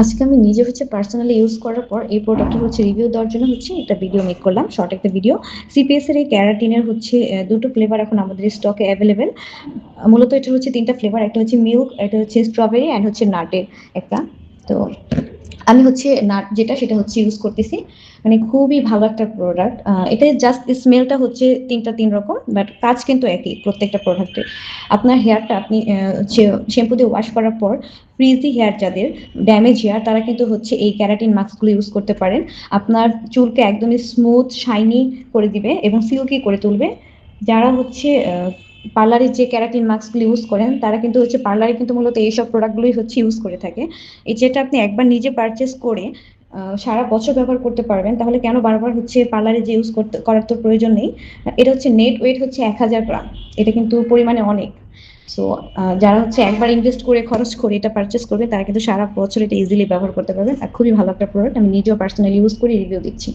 আজকে আমি নিজে পার্সোনালি ইউজ করার পর এই প্রোডাক্টের রিভিউ দেওয়ার জন্য একটা ভিডিও মেক করলাম, শর্ট একটা ভিডিও। সিপিএস এর এই ক্যারাটিনের দুটো ফ্লেভার এখন আমাদের স্টকে অ্যাভেলেবেল। মূলত এটা ৩টা ফ্লেভার, একটা মিল্ক, একটা স্ট্রবেরি অ্যান্ড নাটের একটা। তো আমি নাট যেটা সেটা ইউজ করতেছি। মানে খুবই ভালো একটা প্রোডাক্ট। এটা জাস্ট স্মেলটা ৩টা ৩ রকম, বাট কাজ কিন্তু একই প্রত্যেকটা প্রোডাক্টে। আপনার হেয়ারটা আপনি শ্যাম্পু দিয়ে ওয়াশ করার পর ফ্রিজি হেয়ার যাদের, ড্যামেজ হেয়ার, তারা কিন্তু এই ক্যারাটিন মাস্কগুলো ইউজ করতে পারেন। আপনার চুলকে একদমই স্মুথ শাইনি করে দিবে এবং সিল্কি করে তুলবে। যারা পার্লারে যে ক্যারাটিন মাস্কগুলো ইউজ করেন তারা কিন্তু পার্লারে কিন্তু মূলত এইসব প্রোডাক্টগুলোই ইউজ করে থাকে। এই যেটা আপনি একবার নিজে পারচেস করে সারা বছর ব্যবহার করতে পারবেন, তাহলে কেন বারবার পার্লারে যে ইউজ করতে করার তো প্রয়োজন নেই। এটা নেট ওয়েট ১,০০০ গ্রাম। এটা কিন্তু পরিমাণে অনেক। সো যারা একবার ইনভেস্ট করে খরচ করে এটা পারচেস করবে তারা কিন্তু সারা বছর এটা ইজিলি ব্যবহার করতে পারবেন। আর খুবই ভালো একটা প্রোডাক্ট, আমি নিজেও পার্সোনালি ইউজ করে রিভিউ দিচ্ছি।